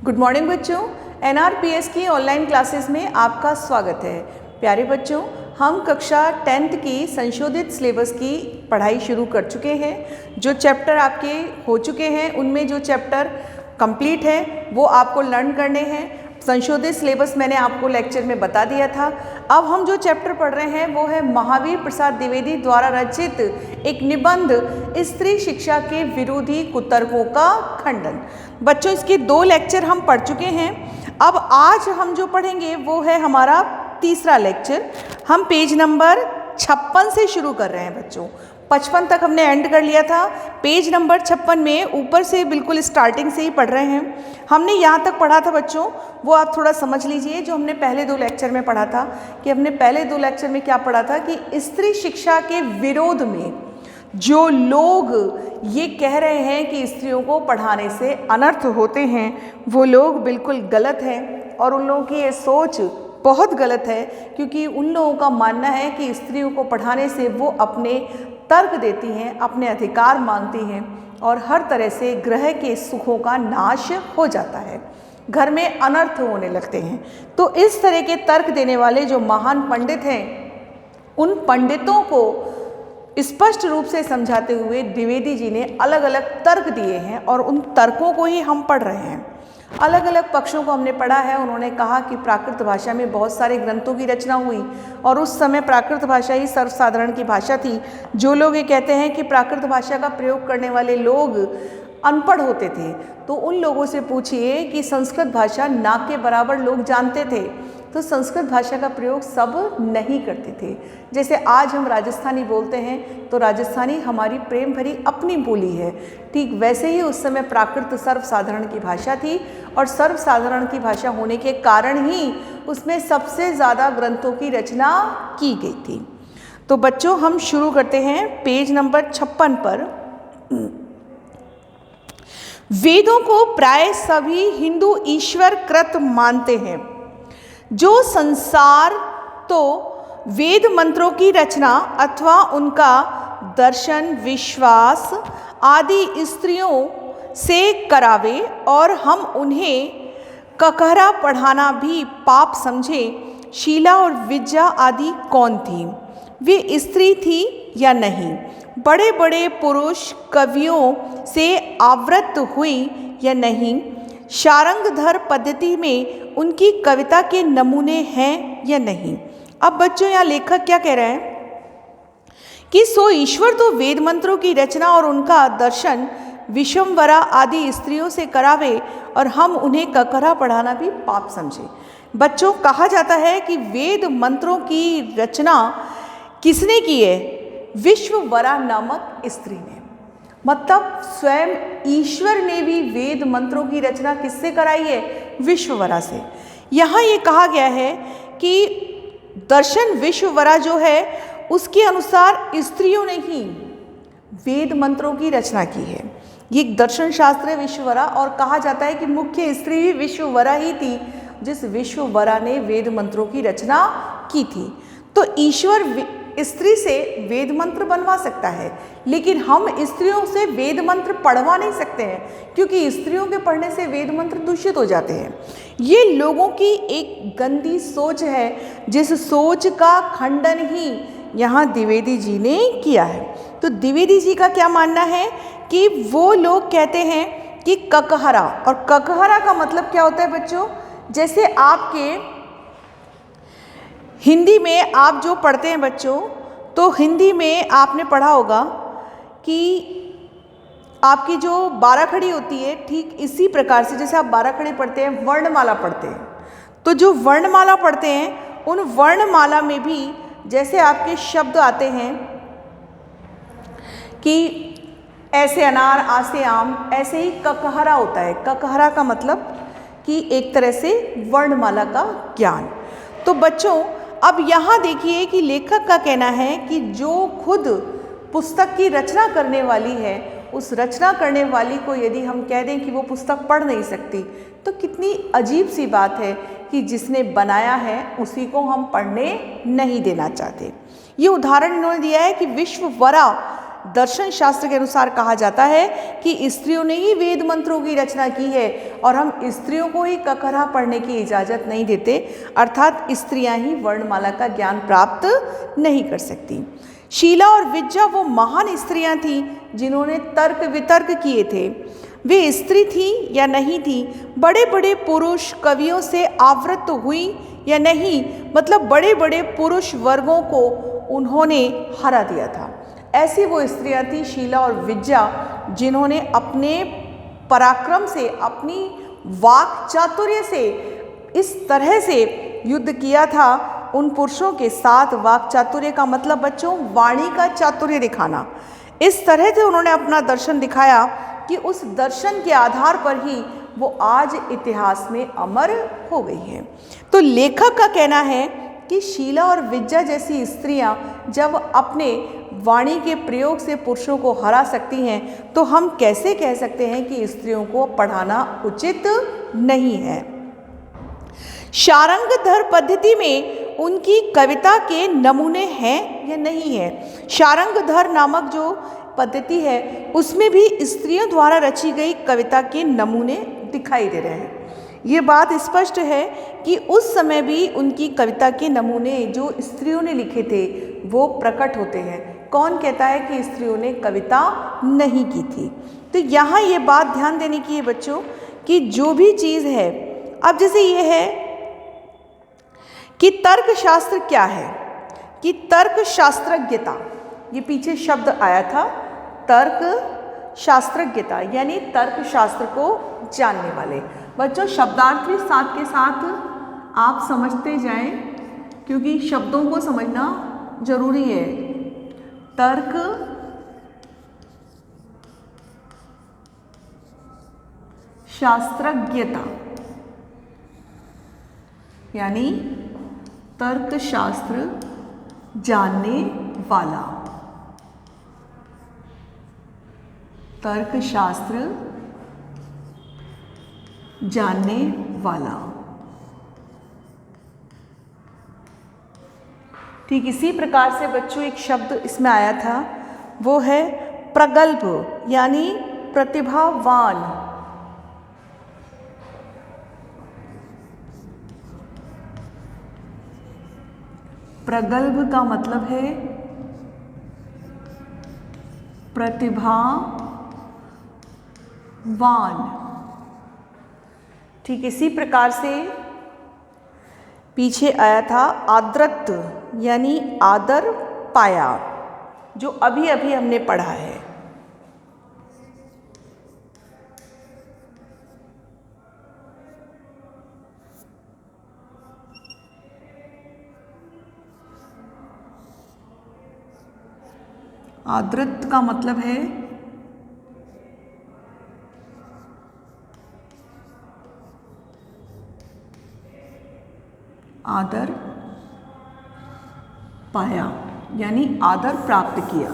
Good morning बच्चों, एनआरपीएस की online classes में आपका स्वागत है। प्यारे बच्चों, हम कक्षा 10th की संशोधित सिलेबस की पढ़ाई शुरू कर चुके हैं। जो चैप्टर आपके हो चुके हैं उनमें जो चैप्टर कंप्लीट है वो आपको लर्न करने हैं। संशोधित सिलेबस मैंने आपको लेक्चर में बता दिया था। अब हम जो चैप्टर पढ़ रहे हैं वो है महावीर प्रसाद द्विवेदी द्वारा रचित एक निबंध स्त्री शिक्षा के विरोधी कुतर्कों का खंडन। बच्चों, इसके 2 लेक्चर हम पढ़ चुके हैं। अब आज हम जो पढ़ेंगे वो है हमारा तीसरा लेक्चर। हम पेज नंबर 56 से शुरू कर रहे हैं बच्चों। 55 तक हमने एंड कर लिया था। पेज नंबर 56 में ऊपर से बिल्कुल स्टार्टिंग से ही पढ़ रहे हैं। हमने यहाँ तक पढ़ा था बच्चों, वो आप थोड़ा समझ लीजिए। जो हमने पहले 2 लेक्चर में पढ़ा था कि हमने पहले 2 लेक्चर में क्या पढ़ा था कि स्त्री शिक्षा के विरोध में जो लोग ये कह रहे हैं कि स्त्रियों को पढ़ाने से अनर्थ होते हैं, वो लोग बिल्कुल गलत हैं और उन लोगों की ये सोच बहुत गलत है। क्योंकि उन लोगों का मानना है कि स्त्रियों को पढ़ाने से वो अपने तर्क देती हैं, अपने अधिकार मांगती हैं और हर तरह से ग्रह के सुखों का नाश हो जाता है, घर में अनर्थ होने लगते हैं। तो इस तरह के तर्क देने वाले जो महान पंडित हैं, उन पंडितों को स्पष्ट रूप से समझाते हुए द्विवेदी जी ने अलग अलग तर्क दिए हैं और उन तर्कों को ही हम पढ़ रहे हैं। अलग अलग पक्षों को हमने पढ़ा है। उन्होंने कहा कि प्राकृत भाषा में बहुत सारे ग्रंथों की रचना हुई और उस समय प्राकृत भाषा ही सर्वसाधारण की भाषा थी। जो लोग ये कहते हैं कि प्राकृत भाषा का प्रयोग करने वाले लोग अनपढ़ होते थे, तो उन लोगों से पूछिए कि संस्कृत भाषा ना के बराबर लोग जानते थे, तो संस्कृत भाषा का प्रयोग सब नहीं करते थे। जैसे आज हम राजस्थानी बोलते हैं तो राजस्थानी हमारी प्रेम भरी अपनी बोली है, ठीक वैसे ही उस समय प्राकृत सर्वसाधारण की भाषा थी और सर्वसाधारण की भाषा होने के कारण ही उसमें सबसे ज़्यादा ग्रंथों की रचना की गई थी। तो बच्चों, हम शुरू करते हैं पेज नंबर 56 पर। वेदों को प्राय सभी हिंदू ईश्वर कृत मानते हैं। जो संसार तो वेद मंत्रों की रचना अथवा उनका दर्शन विश्वास आदि स्त्रियों से करावे और हम उन्हें ककहरा पढ़ाना भी पाप समझे, शीला और विद्या आदि कौन थी, वे स्त्री थी या नहीं, बड़े बड़े पुरुष कवियों से आवृत हुई या नहीं, शारंगधर पद्धति में उनकी कविता के नमूने हैं या नहीं। अब बच्चों, यहाँ लेखक क्या कह रहे हैं कि सो ईश्वर तो वेद मंत्रों की रचना और उनका दर्शन विश्वम्भरा आदि स्त्रियों से करावे और हम उन्हें ककहरा पढ़ाना भी पाप समझे। बच्चों, कहा जाता है कि वेद मंत्रों की रचना किसने की है? विश्वम्भरा नामक स्त्री ने। मतलब स्वयं ईश्वर ने भी वेद मंत्रों की रचना किससे कराई है? विश्वम्भरा से। यहाँ ये कहा गया है कि दर्शन विश्वम्भरा जो है उसके अनुसार स्त्रियों ने ही वेद मंत्रों की रचना की है। ये दर्शन शास्त्र है विश्वम्भरा, और कहा जाता है कि मुख्य स्त्री भी विश्वम्भरा ही थी, जिस विश्वम्भरा ने वेद मंत्रों की रचना की थी। तो ईश्वर स्त्री से वेद मंत्र बनवा सकता है, लेकिन हम स्त्रियों से वेद मंत्र पढ़वा नहीं सकते हैं, क्योंकि स्त्रियों के पढ़ने से वेद मंत्र दूषित हो जाते हैं। ये लोगों की एक गंदी सोच है, जिस सोच का खंडन ही यहाँ द्विवेदी जी ने किया है। तो द्विवेदी जी का क्या मानना है कि वो लोग कहते हैं कि ककहरा, और ककहरा का मतलब क्या होता है बच्चों? जैसे आपके हिंदी में आप जो पढ़ते हैं बच्चों, तो हिंदी में आपने पढ़ा होगा कि आपकी जो 12 खड़ी होती है, ठीक इसी प्रकार से जैसे आप 12 खड़ी पढ़ते हैं, वर्णमाला पढ़ते हैं, तो जो वर्णमाला पढ़ते हैं उन वर्णमाला में भी जैसे आपके शब्द आते हैं कि ऐसे अनार आसे आम, ऐसे ही ककहरा होता है। ककहरा का मतलब कि एक तरह से वर्णमाला का ज्ञान। तो बच्चों, अब यहाँ देखिए कि लेखक का कहना है कि जो खुद पुस्तक की रचना करने वाली है, उस रचना करने वाली को यदि हम कह दें कि वो पुस्तक पढ़ नहीं सकती, तो कितनी अजीब सी बात है कि जिसने बनाया है उसी को हम पढ़ने नहीं देना चाहते। ये उदाहरण इन्होंने दिया है कि विश्वम्भरा दर्शन शास्त्र के अनुसार कहा जाता है कि स्त्रियों ने ही वेद मंत्रों की रचना की है और हम स्त्रियों को ही ककरा पढ़ने की इजाज़त नहीं देते, अर्थात स्त्रियां ही वर्णमाला का ज्ञान प्राप्त नहीं कर सकती। शीला और विद्या वो महान स्त्रियां थीं जिन्होंने तर्क वितर्क किए थे। वे स्त्री थी या नहीं थी, बड़े बड़े पुरुष कवियों से आवृत हुई या नहीं, मतलब बड़े बड़े पुरुष वर्गों को उन्होंने हरा दिया था। ऐसी वो स्त्रियां थी शीला और विद्या जिन्होंने अपने पराक्रम से, अपनी वाक चातुर्य से इस तरह से युद्ध किया था उन पुरुषों के साथ। वाक चातुर्य का मतलब बच्चों वाणी का चातुर्य दिखाना। इस तरह से उन्होंने अपना दर्शन दिखाया कि उस दर्शन के आधार पर ही वो आज इतिहास में अमर हो गई है। तो लेखक का कहना है कि शीला और विद्या जैसी स्त्रियां जब अपने वाणी के प्रयोग से पुरुषों को हरा सकती हैं तो हम कैसे कह सकते हैं कि स्त्रियों को पढ़ाना उचित नहीं है। शारंगधर पद्धति में उनकी कविता के नमूने हैं या नहीं है। शारंगधर नामक जो पद्धति है उसमें भी स्त्रियों द्वारा रची गई कविता के नमूने दिखाई दे रहे हैं। ये बात स्पष्ट है कि उस समय भी उनकी कविता के नमूने जो स्त्रियों ने लिखे थे वो प्रकट होते हैं। कौन कहता है कि स्त्रियों ने कविता नहीं की थी? तो यहाँ ये बात ध्यान देने की है बच्चों कि जो भी चीज़ है, अब जैसे ये है कि तर्कशास्त्र क्या है, कि तर्क शास्त्रज्ञता, ये पीछे शब्द आया था तर्क शास्त्रज्ञता, यानी तर्क शास्त्र को जानने वाले। बच्चों शब्दार्थ भी साथ के साथ आप समझते जाएं क्योंकि शब्दों को समझना जरूरी है। तर्क शास्त्रज्ञता यानी तर्कशास्त्र जानने वाला, तर्कशास्त्र जानने वाला। ठीक इसी प्रकार से बच्चों एक शब्द इसमें आया था, वो है प्रगल्भ यानी प्रतिभावान। प्रगल्भ का मतलब है प्रतिभावान। ठीक इसी प्रकार से पीछे आया था आदृत यानी आदर पाया, जो अभी अभी हमने पढ़ा है। आदृत का मतलब है आदर पाया, यानी आदर प्राप्त किया।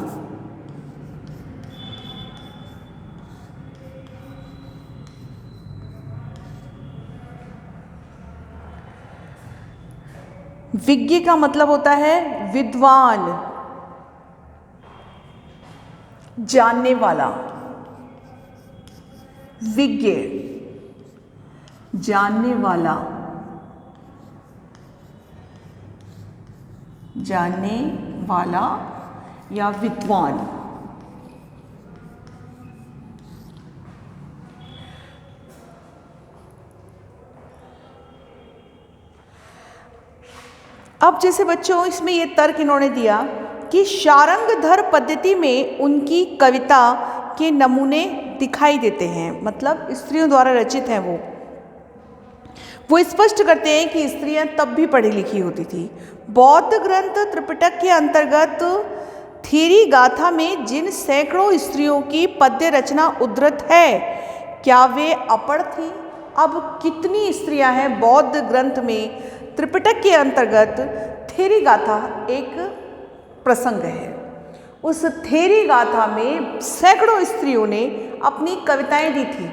विज्ञ का मतलब होता है विद्वान, जानने वाला। विज्ञ जानने वाला, जानने वाला या विद्वान। अब जैसे बच्चों इसमें ये तर्क इन्होंने दिया कि शारंगधर पद्धति में उनकी कविता के नमूने दिखाई देते हैं, मतलब स्त्रियों द्वारा रचित हैं। वो स्पष्ट करते हैं कि स्त्रियां तब भी पढ़ी लिखी होती थी। बौद्ध ग्रंथ त्रिपिटक के अंतर्गत थेरी गाथा में जिन सैकड़ों स्त्रियों की पद्य रचना उद्धृत है, क्या वे अपढ़ थी? अब कितनी स्त्रियां हैं बौद्ध ग्रंथ में? त्रिपिटक के अंतर्गत थेरी गाथा एक प्रसंग है। उस थेरी गाथा में सैकड़ों स्त्रियों ने अपनी कविताएं दी थी,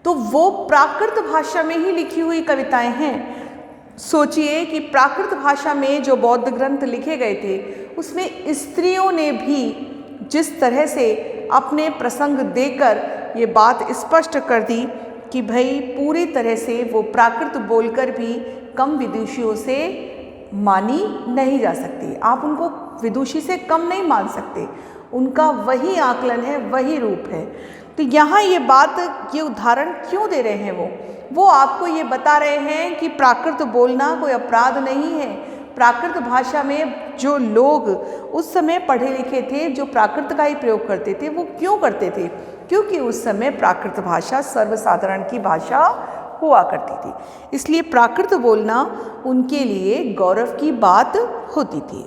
तो वो प्राकृत भाषा में ही लिखी हुई कविताएं हैं। सोचिए कि प्राकृत भाषा में जो बौद्ध ग्रंथ लिखे गए थे उसमें स्त्रियों ने भी जिस तरह से अपने प्रसंग देकर ये बात स्पष्ट कर दी कि भाई पूरी तरह से वो प्राकृत बोलकर भी कम विदुषियों से मानी नहीं जा सकती। आप उनको विदुषी से कम नहीं मान सकते, उनका वही आकलन है, वही रूप है। तो यहाँ ये बात, ये उदाहरण क्यों दे रहे हैं वो आपको ये बता रहे हैं कि प्राकृत बोलना कोई अपराध नहीं है। प्राकृत भाषा में जो लोग उस समय पढ़े लिखे थे, जो प्राकृत का ही प्रयोग करते थे, वो क्यों करते थे? क्योंकि उस समय प्राकृत भाषा सर्वसाधारण की भाषा हुआ करती थी, इसलिए प्राकृत बोलना उनके लिए गौरव की बात होती थी।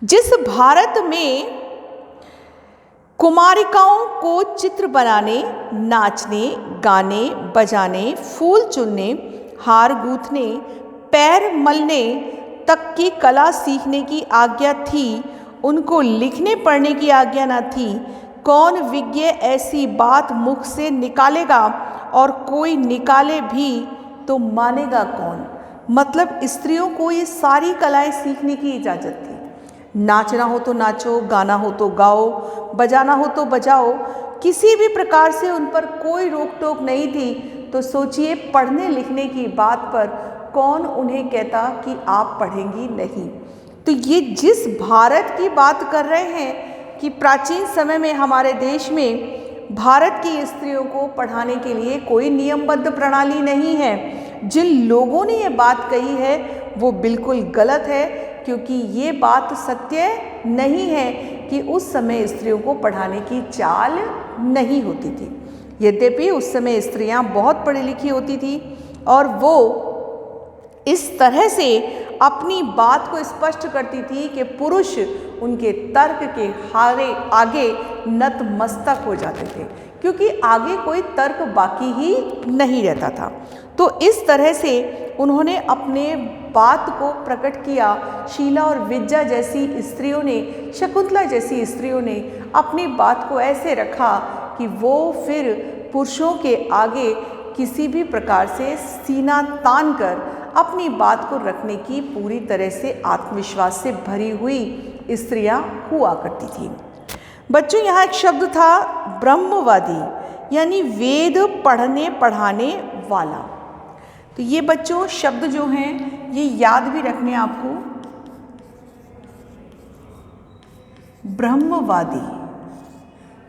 जिस भारत में कुमारिकाओं को चित्र बनाने, नाचने, गाने बजाने, फूल चुनने, हार गूंथने, पैर मलने तक की कला सीखने की आज्ञा थी, उनको लिखने पढ़ने की आज्ञा न थी, कौन विज्ञ ऐसी बात मुख से निकालेगा, और कोई निकाले भी तो मानेगा कौन? मतलब स्त्रियों को ये सारी कलाएं सीखने की इजाज़त थी। नाचना हो तो नाचो, गाना हो तो गाओ, बजाना हो तो बजाओ, किसी भी प्रकार से उन पर कोई रोक टोक नहीं थी। तो सोचिए, पढ़ने लिखने की बात पर कौन उन्हें कहता कि आप पढ़ेंगी नहीं? तो ये जिस भारत की बात कर रहे हैं कि प्राचीन समय में हमारे देश में भारत की स्त्रियों को पढ़ाने के लिए कोई नियमबद्ध प्रणाली नहीं है। जिन लोगों ने ये बात कही है वो बिल्कुल गलत है, क्योंकि ये बात सत्य नहीं है कि उस समय स्त्रियों को पढ़ाने की चाल नहीं होती थी। यद्यपि उस समय स्त्रियां बहुत पढ़ी लिखी होती थी और वो इस तरह से अपनी बात को स्पष्ट करती थी कि पुरुष उनके तर्क के आगे नतमस्तक हो जाते थे, क्योंकि आगे कोई तर्क बाकी ही नहीं रहता था। तो इस तरह से उन्होंने अपने बात को प्रकट किया। शीला और विद्या जैसी स्त्रियों ने, शकुंतला जैसी स्त्रियों ने अपनी बात को ऐसे रखा कि वो फिर पुरुषों के आगे किसी भी प्रकार से सीना तान कर अपनी बात को रखने की पूरी तरह से आत्मविश्वास से भरी हुई स्त्रियां हुआ करती थीं। बच्चों, यहाँ एक शब्द था ब्रह्मवादी, यानी वेद पढ़ने पढ़ाने वाला। तो ये बच्चों शब्द जो हैं ये याद भी रखने आपको। ब्रह्मवादी,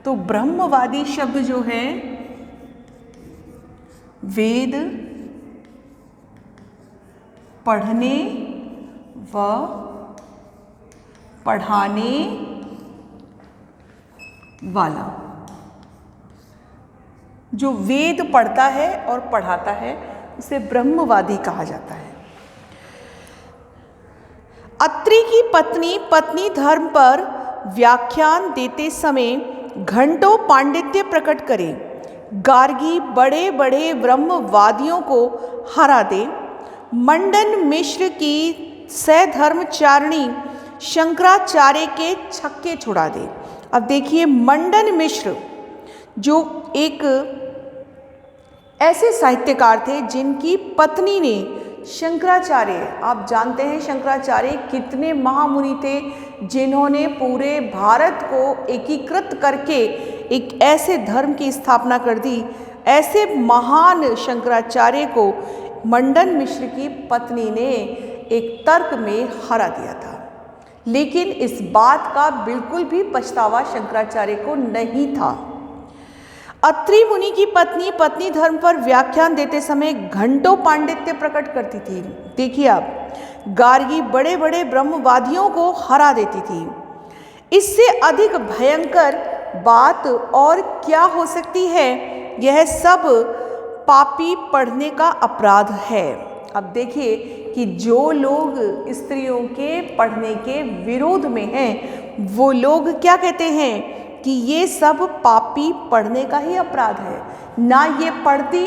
तो ब्रह्मवादी शब्द जो है वेद पढ़ने व पढ़ाने वाला, जो वेद पढ़ता है और पढ़ाता है उसे ब्रह्मवादी कहा जाता है। अत्रि की पत्नी पत्नी धर्म पर व्याख्यान देते समय घंटों पांडित्य प्रकट करे, गार्गी बड़े बड़े ब्रह्मवादियों को हरा दे, मंडन मिश्र की सधर्मचारिणी शंकराचार्य के छक्के छुड़ा दे। अब देखिए, मंडन मिश्र जो एक ऐसे साहित्यकार थे जिनकी पत्नी ने शंकराचार्य, आप जानते हैं शंकराचार्य कितने महामुनि थे, जिन्होंने पूरे भारत को एकीकृत करके एक ऐसे धर्म की स्थापना कर दी। ऐसे महान शंकराचार्य को मंडन मिश्र की पत्नी ने एक तर्क में हरा दिया था, लेकिन इस बात का बिल्कुल भी पछतावा शंकराचार्य को नहीं था। अत्रि मुनि की पत्नी पत्नी धर्म पर व्याख्यान देते समय घंटों पांडित्य प्रकट करती थी। देखिए आप, गार्गी बड़े बड़े ब्रह्मवादियों को हरा देती थी। इससे अधिक भयंकर बात और क्या हो सकती है? यह सब पापी पढ़ने का अपराध है। अब देखिए कि जो लोग स्त्रियों के पढ़ने के विरोध में हैं, वो लोग क्या कहते हैं कि ये सब पापी पढ़ने का ही अपराध है। ना ये पढ़ती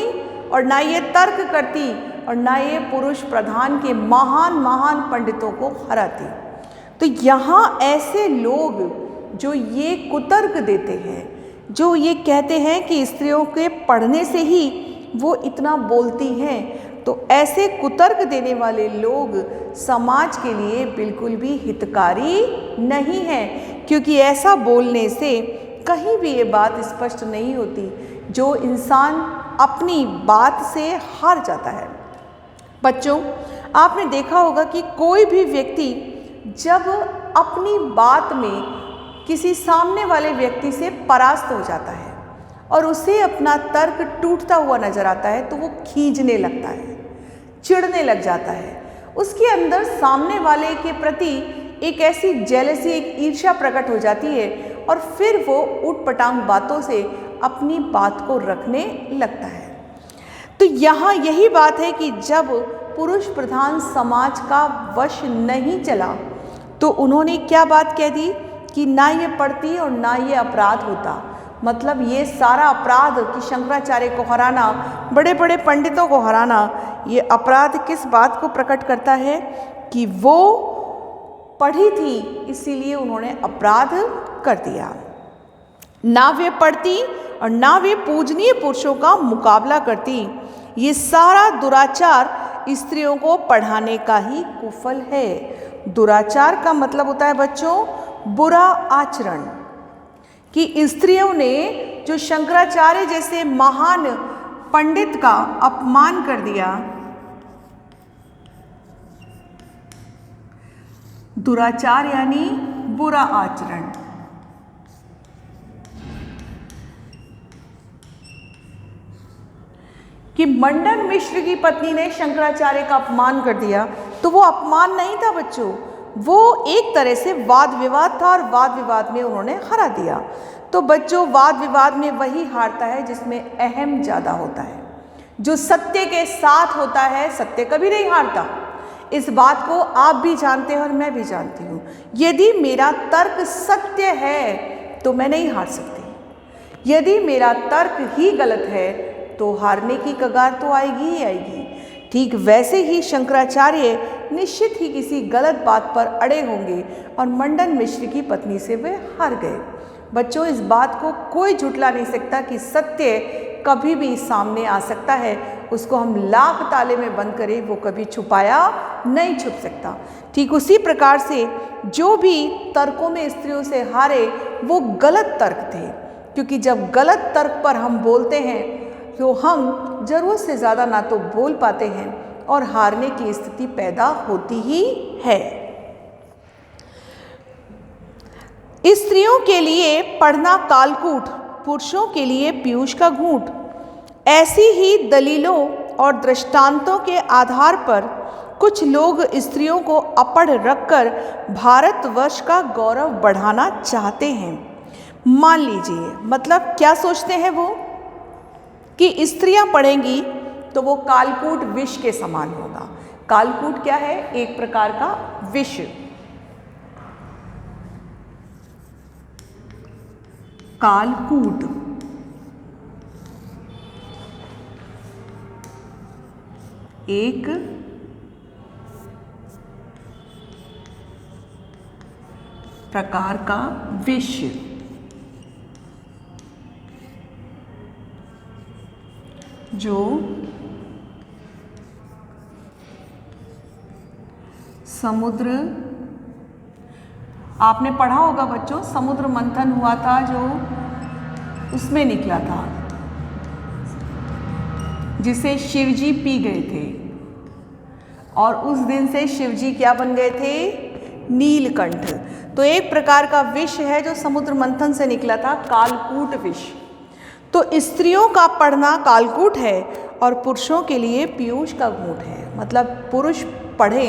और ना ये तर्क करती और ना ये पुरुष प्रधान के महान महान पंडितों को हराती। तो यहाँ ऐसे लोग जो ये कुतर्क देते हैं, जो ये कहते हैं कि स्त्रियों के पढ़ने से ही वो इतना बोलती हैं, तो ऐसे कुतर्क देने वाले लोग समाज के लिए बिल्कुल भी हितकारी नहीं हैं, क्योंकि ऐसा बोलने से कहीं भी ये बात स्पष्ट नहीं होती जो इंसान अपनी बात से हार जाता है। बच्चों, आपने देखा होगा कि कोई भी व्यक्ति जब अपनी बात में किसी सामने वाले व्यक्ति से परास्त हो जाता है और उसे अपना तर्क टूटता हुआ नजर आता है तो वो खींचने लगता है, चिढ़ने लग जाता है। उसके अंदर सामने वाले के प्रति एक ऐसी जेलसी, एक ईर्ष्या प्रकट हो जाती है और फिर वो ऊटपटांग बातों से अपनी बात को रखने लगता है। तो यहाँ यही बात है कि जब पुरुष प्रधान समाज का वश नहीं चला तो उन्होंने क्या बात कह दी कि ना ये पढ़ती और ना ये अपराध होता। मतलब ये सारा अपराध कि शंकराचार्य को हराना, बड़े बड़े पंडितों को हराना, ये अपराध किस बात को प्रकट करता है कि वो पढ़ी थी इसीलिए उन्होंने अपराध कर दिया। ना वे पढ़ती और ना वे पूजनीय पुरुषों का मुकाबला करती। ये सारा दुराचार स्त्रियों को पढ़ाने का ही कुफल है। दुराचार का मतलब होता है बच्चों बुरा आचरण, कि स्त्रियों ने जो शंकराचार्य जैसे महान पंडित का अपमान कर दिया, दुराचार यानी बुरा आचरण। कि मंडन मिश्र की पत्नी ने शंकराचार्य का अपमान कर दिया, तो वो अपमान नहीं था बच्चों, वो एक तरह से वाद विवाद था और वाद विवाद में उन्होंने हरा दिया। तो बच्चों, वाद विवाद में वही हारता है जिसमें अहम ज़्यादा होता है। जो सत्य के साथ होता है, सत्य कभी नहीं हारता। इस बात को आप भी जानते हैं और मैं भी जानती हूँ। यदि मेरा तर्क सत्य है तो मैं नहीं हार सकती। यदि मेरा तर्क ही गलत है तो हारने की कगार तो आएगी ही आएगी। ठीक वैसे ही शंकराचार्य निश्चित ही किसी गलत बात पर अड़े होंगे और मंडन मिश्र की पत्नी से वे हार गए। बच्चों, इस बात को कोई झुठला नहीं सकता कि सत्य कभी भी सामने आ सकता है। उसको हम लाख ताले में बंद करें, वो कभी छुपाया नहीं छुप सकता। ठीक उसी प्रकार से जो भी तर्कों में स्त्रियों से हारे वो गलत तर्क थे, क्योंकि जब गलत तर्क पर हम बोलते हैं तो हम ज़रूरत से ज़्यादा ना तो बोल पाते हैं और हारने की स्थिति पैदा होती ही है। स्त्रियों के लिए पढ़ना कालकूट, पुरुषों के लिए पीयूष का घूंट। ऐसी ही दलीलों और दृष्टांतों के आधार पर कुछ लोग स्त्रियों को अपढ़ रखकर भारतवर्ष का गौरव बढ़ाना चाहते हैं। मान लीजिए, मतलब क्या सोचते हैं वो कि स्त्रियां पढ़ेंगी तो वो कालकूट विष के समान होगा। कालकूट क्या है? एक प्रकार का विष। कालकूट एक प्रकार का विष, जो समुद्र, आपने पढ़ा होगा बच्चों, समुद्र मंथन हुआ था जो उसमें निकला था, जिसे शिवजी पी गए थे और उस दिन से शिवजी क्या बन गए थे? नीलकंठ। तो एक प्रकार का विष है जो समुद्र मंथन से निकला था, कालकूट विष। तो स्त्रियों का पढ़ना कालकूट है और पुरुषों के लिए पीयूष का घूंट है। मतलब पुरुष पढ़े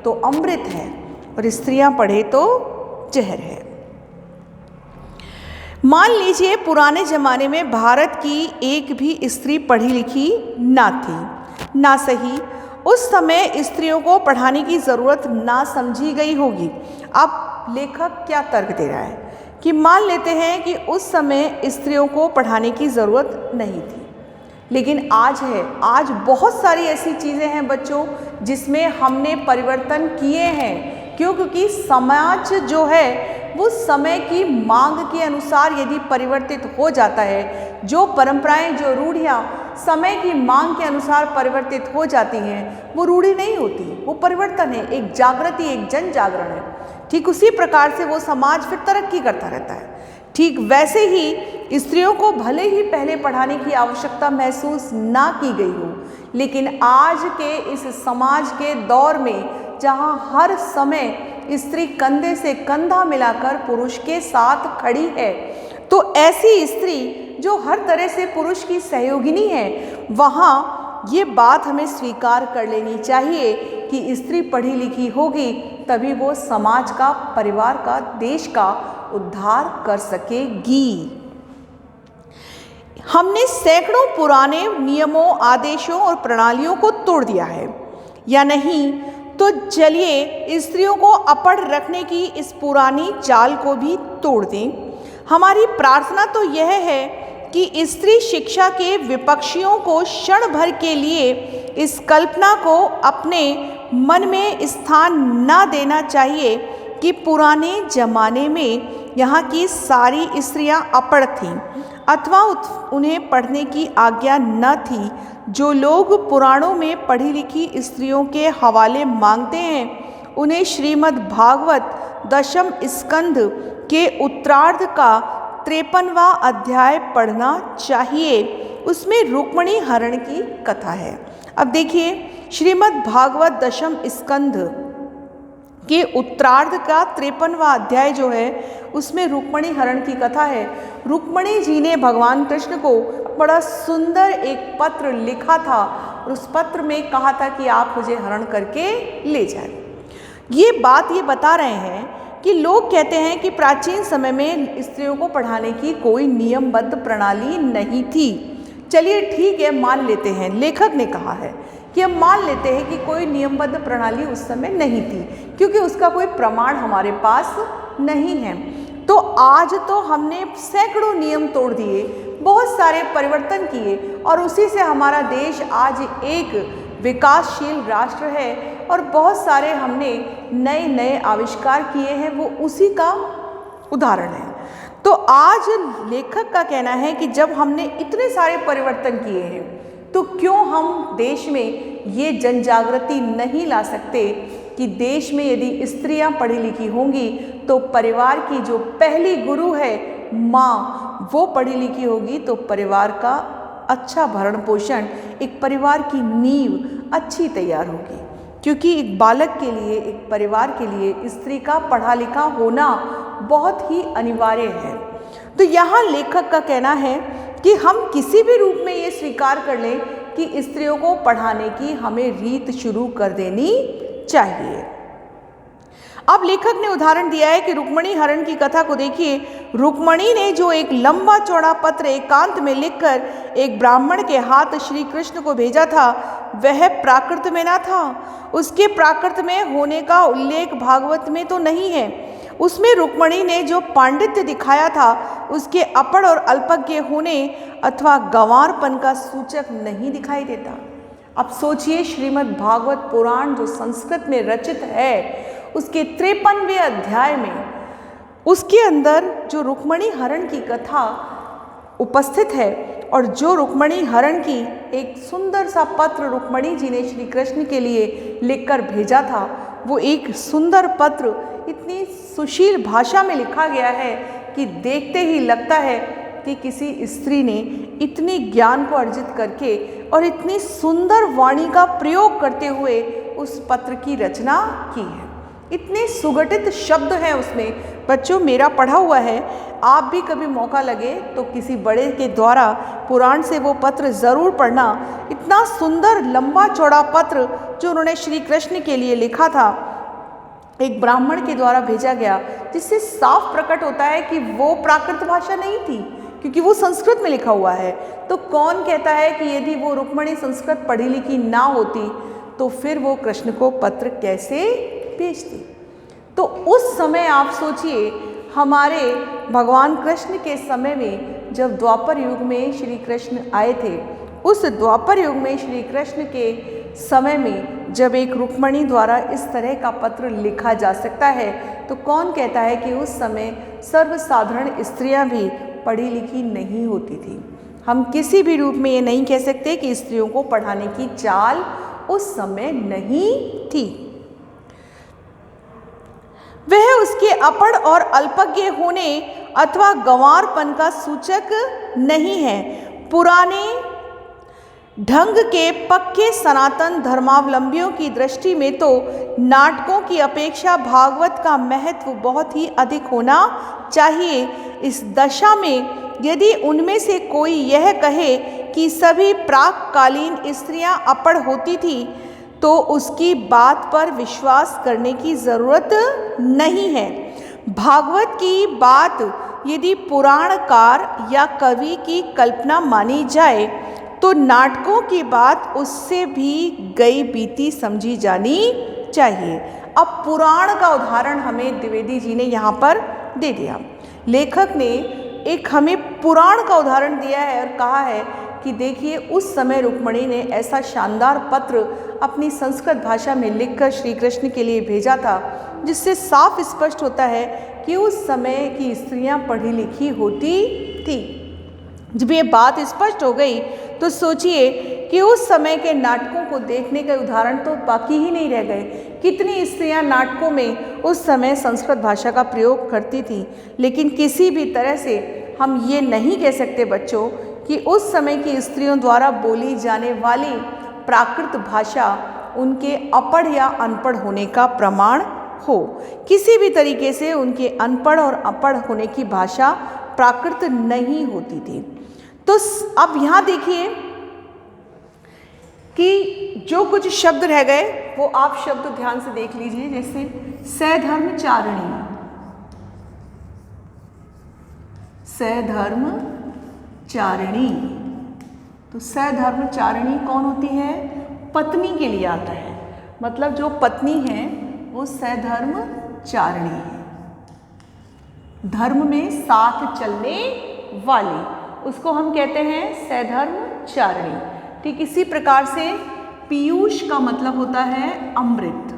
तो अमृत है और स्त्रियां पढ़े तो जहर है। मान लीजिए पुराने जमाने में भारत की एक भी स्त्री पढ़ी लिखी ना थी, ना सही उस समय स्त्रियों को पढ़ाने की ज़रूरत ना समझी गई होगी। अब लेखक क्या तर्क दे रहा है कि मान लेते हैं कि उस समय स्त्रियों को पढ़ाने की ज़रूरत नहीं थी, लेकिन आज है। आज बहुत सारी ऐसी चीज़ें हैं बच्चों जिसमें हमने परिवर्तन किए हैं। क्यों? क्योंकि समाज जो है वो समय की मांग के अनुसार यदि परिवर्तित हो जाता है, जो परंपराएं, जो रूढ़ियाँ समय की मांग के अनुसार परिवर्तित हो जाती हैं, वो रूढ़ी नहीं होती, वो परिवर्तन है, एक जागृति, एक जन जागरण है। ठीक उसी प्रकार से वो समाज फिर तरक्की करता रहता है। ठीक वैसे ही स्त्रियों को भले ही पहले पढ़ाने की आवश्यकता महसूस ना की गई हो, लेकिन आज के इस समाज के दौर में जहाँ हर समय स्त्री कंधे से कंधा मिलाकर पुरुष के साथ खड़ी है, तो ऐसी स्त्री जो हर तरह से पुरुष की सहयोगिनी है, वहाँ ये बात हमें स्वीकार कर लेनी चाहिए कि स्त्री पढ़ी लिखी होगी तभी वो समाज का, परिवार का, देश का उद्धार कर सकेगी। हमने सैकड़ों पुराने नियमों, आदेशों और प्रणालियों को तोड़ दिया है या नहीं, तो चलिए स्त्रियों को अपढ़ रखने की इस पुरानी चाल को भी तोड़ दें। हमारी प्रार्थना तो यह है कि स्त्री शिक्षा के विपक्षियों को क्षण भर के लिए इस कल्पना को अपने मन में स्थान न देना चाहिए कि पुराने जमाने में यहाँ की सारी स्त्रियाँ अपढ़ थीं अथवा उन्हें पढ़ने की आज्ञा न थी। जो लोग पुराणों में पढ़ी लिखी स्त्रियों के हवाले मांगते हैं, उन्हें श्रीमद् भागवत दशम स्कंध के उत्तरार्ध का 53वां अध्याय पढ़ना चाहिए। उसमें रुक्मिणी हरण की कथा है। अब देखिए, श्रीमद् भागवत दशम स्कंध के उत्तरार्ध का 53वां अध्याय जो है, उसमें रुक्मिणी हरण की कथा है। रुक्मिणी जी ने भगवान कृष्ण को बड़ा सुंदर एक पत्र लिखा था और उस पत्र में कहा था कि आप मुझे हरण करके ले जाएं। ये बात ये बता रहे हैं कि लोग कहते हैं कि प्राचीन समय में स्त्रियों को पढ़ाने की कोई नियमबद्ध प्रणाली नहीं थी। चलिए ठीक है, मान लेते हैं, लेखक ने कहा है कि हम मान लेते हैं कि कोई नियमबद्ध प्रणाली उस समय नहीं थी, क्योंकि उसका कोई प्रमाण हमारे पास नहीं है। तो आज तो हमने सैकड़ों नियम तोड़ दिए, बहुत सारे परिवर्तन किए और उसी से हमारा देश आज एक विकासशील राष्ट्र है और बहुत सारे हमने नए नए आविष्कार किए हैं, वो उसी का उदाहरण है। तो आज लेखक का कहना है कि जब हमने इतने सारे परिवर्तन किए हैं, तो क्यों हम देश में ये जन जागृति नहीं ला सकते कि देश में यदि स्त्रियां पढ़ी लिखी होंगी तो परिवार की जो पहली गुरु है माँ, वो पढ़ी लिखी होगी तो परिवार का अच्छा भरण पोषण, एक परिवार की नींव अच्छी तैयार होगी। क्योंकि एक बालक के लिए, एक परिवार के लिए स्त्री का पढ़ा लिखा होना बहुत ही अनिवार्य है। तो यहाँ लेखक का कहना है कि हम किसी भी रूप में ये स्वीकार कर लें कि स्त्रियों को पढ़ाने की हमें रीत शुरू कर देनी चाहिए। अब लेखक ने उदाहरण दिया है कि रुक्मिणी हरण की कथा को देखिए। रुक्मिणी ने जो एक लंबा चौड़ा पत्र एकांत में लिखकर एक ब्राह्मण के हाथ श्री कृष्ण को भेजा था, वह प्राकृत में ना था। उसके प्राकृत में होने का उल्लेख भागवत में तो नहीं है। उसमें रुक्मिणी ने जो पांडित्य दिखाया था, उसके अपढ़ और अल्पज्ञ होने अथवा गंवारपन का सूचक नहीं दिखाई देता। अब सोचिए, श्रीमद् भागवत पुराण जो संस्कृत में रचित है, उसके 53वें अध्याय में उसके अंदर जो रुक्मिणी हरण की कथा उपस्थित है और जो रुक्मिणी हरण की एक सुंदर सा पत्र रुक्मिणी जी ने श्री कृष्ण के लिए लिखकर भेजा था, वो एक सुंदर पत्र इतनी सुशील भाषा में लिखा गया है कि देखते ही लगता है कि किसी स्त्री ने इतनी ज्ञान को अर्जित करके और इतनी सुंदर वाणी का प्रयोग करते हुए उस पत्र की रचना की है। इतने सुगठित शब्द हैं उसमें। बच्चों, मेरा पढ़ा हुआ है, आप भी कभी मौका लगे तो किसी बड़े के द्वारा पुराण से वो पत्र ज़रूर पढ़ना। इतना सुंदर लंबा चौड़ा पत्र जो उन्होंने श्री कृष्ण के लिए लिखा था, एक ब्राह्मण के द्वारा भेजा गया, जिससे साफ प्रकट होता है कि वो प्राकृत भाषा नहीं थी, क्योंकि वो संस्कृत में लिखा हुआ है। तो कौन कहता है कि यदि वो रुक्मिणी संस्कृत पढ़ी लिखी ना होती तो फिर वो कृष्ण को पत्र कैसे भेजती। तो उस समय आप सोचिए, हमारे भगवान कृष्ण के समय में जब द्वापर युग में श्री कृष्ण आए थे, उस द्वापर युग में श्री कृष्ण के समय में जब एक रुक्मिणी द्वारा इस तरह का पत्र लिखा जा सकता है, तो कौन कहता है कि उस समय सर्वसाधारण स्त्रियां भी पढ़ी लिखी नहीं होती थी। हम किसी भी रूप में ये नहीं कह सकते कि स्त्रियों को पढ़ाने की चाल उस समय नहीं थी। वह उसके अपढ़ और अल्पज्ञ होने अथवा गंवारपन का सूचक नहीं है। पुराने ढंग के पक्के सनातन धर्मावलंबियों की दृष्टि में तो नाटकों की अपेक्षा भागवत का महत्व बहुत ही अधिक होना चाहिए। इस दशा में यदि उनमें से कोई यह कहे कि सभी प्राककालीन स्त्रियां अपढ़ होती थी तो उसकी बात पर विश्वास करने की ज़रूरत नहीं है। भागवत की बात यदि पुराणकार या कवि की कल्पना मानी जाए तो नाटकों की बात उससे भी गई बीती समझी जानी चाहिए। अब पुराण का उदाहरण हमें द्विवेदी जी ने यहाँ पर दे दिया। लेखक ने एक हमें पुराण का उदाहरण दिया है और कहा है कि देखिए उस समय रुक्मिणी ने ऐसा शानदार पत्र अपनी संस्कृत भाषा में लिखकर श्री कृष्ण के लिए भेजा था, जिससे साफ स्पष्ट होता है कि उस समय की स्त्रियां पढ़ी लिखी होती थी। जब ये बात स्पष्ट हो गई तो सोचिए कि उस समय के नाटकों को देखने के उदाहरण तो बाकी ही नहीं रह गए। कितनी स्त्रियां नाटकों में उस समय संस्कृत भाषा का प्रयोग करती थी, लेकिन किसी भी तरह से हम ये नहीं कह सकते बच्चों कि उस समय की स्त्रियों द्वारा बोली जाने वाली प्राकृत भाषा उनके अपढ़ या अनपढ़ होने का प्रमाण हो। किसी भी तरीके से उनके अनपढ़ और अपढ़ होने की भाषा प्राकृत नहीं होती थी। तो अब यहाँ देखिए कि जो कुछ शब्द रह गए वो आप शब्द ध्यान से देख लीजिए, जैसे सधर्मचारिणी। सधर्मचारिणी, तो सधर्मचारिणी कौन होती है? पत्नी के लिए आता है, मतलब जो पत्नी है वो सधर्मचारिणी है। धर्म में साथ चलने वाली, उसको हम कहते हैं सधर्मचारिणी। ठीक इसी प्रकार से पीयूष का मतलब होता है अमृत।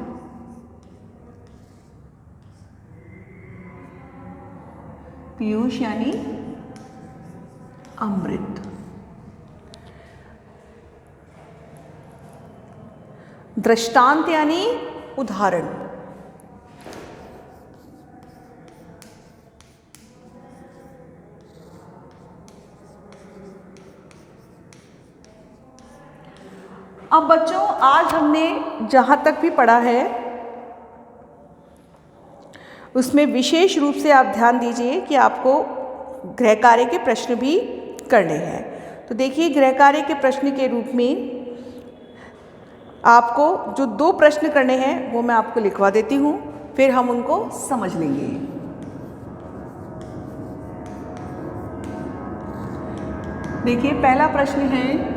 पीयूष यानी अमृत। दृष्टांत यानी उदाहरण। अब बच्चों आज हमने जहाँ तक भी पढ़ा है उसमें विशेष रूप से आप ध्यान दीजिए कि आपको गृह कार्य के प्रश्न भी करने हैं। तो देखिए गृह कार्य के प्रश्न के रूप में आपको जो 2 प्रश्न करने हैं वो मैं आपको लिखवा देती हूँ, फिर हम उनको समझ लेंगे। देखिए पहला प्रश्न है,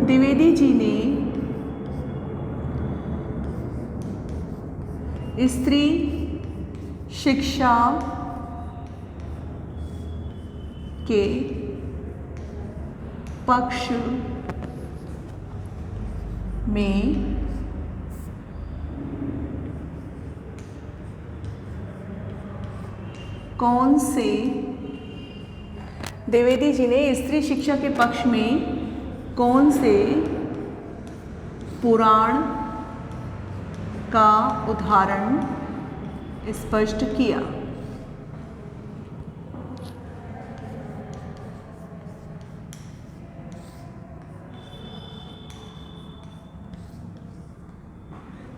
द्विवेदी जी ने स्त्री शिक्षा के पक्ष में कौन से, द्विवेदी जी ने स्त्री शिक्षा के पक्ष में कौन से पुराण का उदाहरण स्पष्ट किया?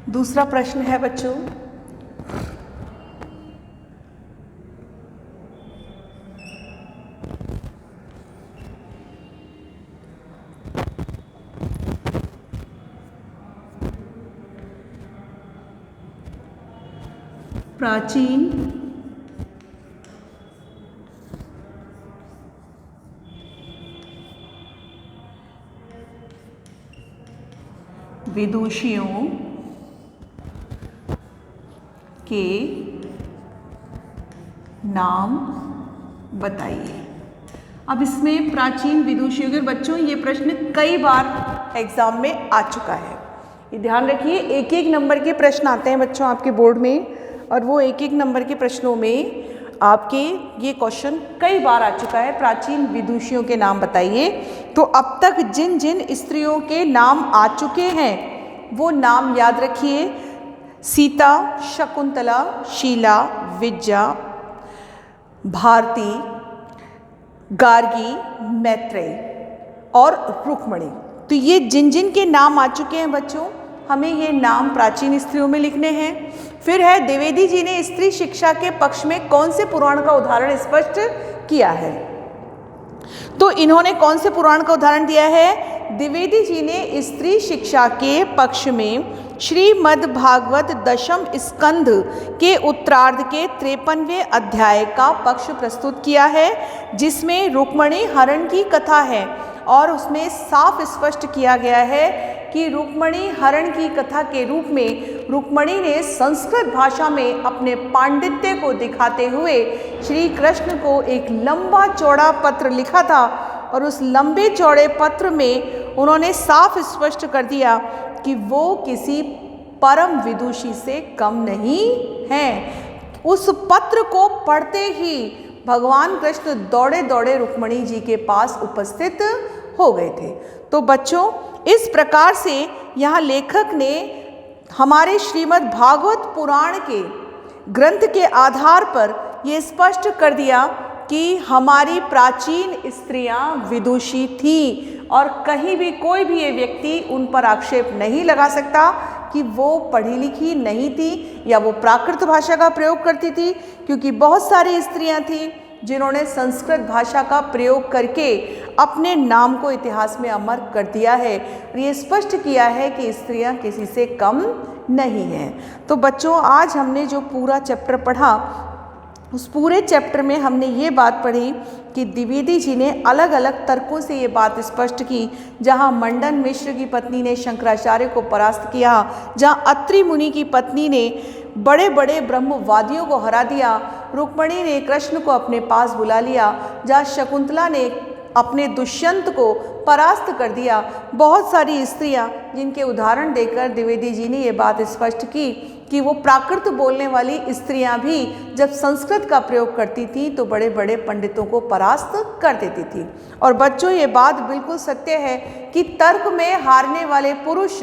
दूसरा प्रश्न है बच्चों, प्राचीन विदुषियों के नाम बताइए। अब इसमें प्राचीन विदुषियों के, बच्चों ये प्रश्न कई बार एग्जाम में आ चुका है, ये ध्यान रखिए। 1-1 नंबर के प्रश्न आते हैं बच्चों आपके बोर्ड में, और वो 1-1 नंबर के प्रश्नों में आपके ये क्वेश्चन कई बार आ चुका है, प्राचीन विदुषियों के नाम बताइए। तो अब तक जिन जिन स्त्रियों के नाम आ चुके हैं वो नाम याद रखिए। सीता, शकुंतला, शीला, विद्या, भारती, गार्गी, मैत्रेयी और रुक्मणी। तो ये जिन जिन के नाम आ चुके हैं बच्चों, हमें ये नाम प्राचीन स्त्रियों में लिखने हैं। फिर है द्विवेदी जी ने स्त्री शिक्षा के पक्ष में कौन से पुराण का उदाहरण स्पष्ट किया है। तो इन्होंने कौन से पुराण का उदाहरण दिया है? द्विवेदी जी ने स्त्री शिक्षा के पक्ष में श्रीमद् भागवत दशम स्कंध के उत्तरार्ध के 53वें अध्याय का पक्ष प्रस्तुत किया है, जिसमें रुक्मणी हरण की कथा है और उसमें साफ स्पष्ट किया गया है कि रुक्मणी हरण की कथा के रूप में रुक्मणी ने संस्कृत भाषा में अपने पांडित्य को दिखाते हुए श्री कृष्ण को एक लंबा चौड़ा पत्र लिखा था और उस लंबे चौड़े पत्र में उन्होंने साफ स्पष्ट कर दिया कि वो किसी परम विदुषी से कम नहीं हैं। उस पत्र को पढ़ते ही भगवान कृष्ण दौड़े दौड़े रुक्मणी जी के पास उपस्थित हो गए थे। तो बच्चों, इस प्रकार से यहाँ लेखक ने हमारे श्रीमद् भागवत पुराण के ग्रंथ के आधार पर ये स्पष्ट कर दिया कि हमारी प्राचीन स्त्रियां विदुषी थी और कहीं भी कोई भी ये व्यक्ति उन पर आक्षेप नहीं लगा सकता कि वो पढ़ी लिखी नहीं थी या वो प्राकृत भाषा का प्रयोग करती थी, क्योंकि बहुत सारी स्त्रियां थीं जिन्होंने संस्कृत भाषा का प्रयोग करके अपने नाम को इतिहास में अमर कर दिया है और ये स्पष्ट किया है कि स्त्रियां किसी से कम नहीं हैं। तो बच्चों, आज हमने जो पूरा चैप्टर पढ़ा उस पूरे चैप्टर में हमने ये बात पढ़ी कि द्विवेदी जी ने अलग अलग तर्कों से ये बात स्पष्ट की। जहाँ मंडन मिश्र की पत्नी ने शंकराचार्य को परास्त किया, जहाँ अत्रि मुनि की पत्नी ने बड़े बड़े ब्रह्मवादियों को हरा दिया, रुक्मणी ने कृष्ण को अपने पास बुला लिया, जहाँ शकुंतला ने अपने दुष्यंत को परास्त कर दिया। बहुत सारी स्त्रियां जिनके उदाहरण देकर द्विवेदी जी ने ये बात स्पष्ट की कि वो प्राकृत बोलने वाली स्त्रियां भी जब संस्कृत का प्रयोग करती थी तो बड़े बड़े पंडितों को परास्त कर देती थी। और बच्चों, ये बात बिल्कुल सत्य है कि तर्क में हारने वाले पुरुष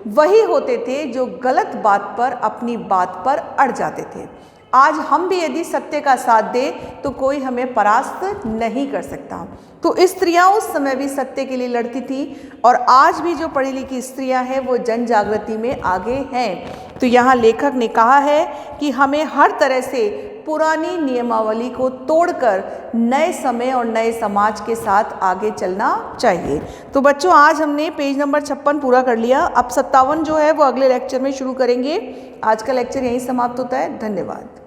वही होते थे जो गलत बात पर, अपनी बात पर अड़ जाते थे। आज हम भी यदि सत्य का साथ दें तो कोई हमें परास्त नहीं कर सकता। तो स्त्रियां उस समय भी सत्य के लिए लड़ती थी और आज भी जो पढ़ी लिखी स्त्रियां हैं वो जन जागृति में आगे हैं। तो यहाँ लेखक ने कहा है कि हमें हर तरह से पुरानी नियमावली को तोड़कर नए समय और नए समाज के साथ आगे चलना चाहिए। तो बच्चों, आज हमने पेज नंबर 56 पूरा कर लिया। अब 57 जो है वो अगले लेक्चर में शुरू करेंगे। आज का लेक्चर यहीं समाप्त होता है। धन्यवाद।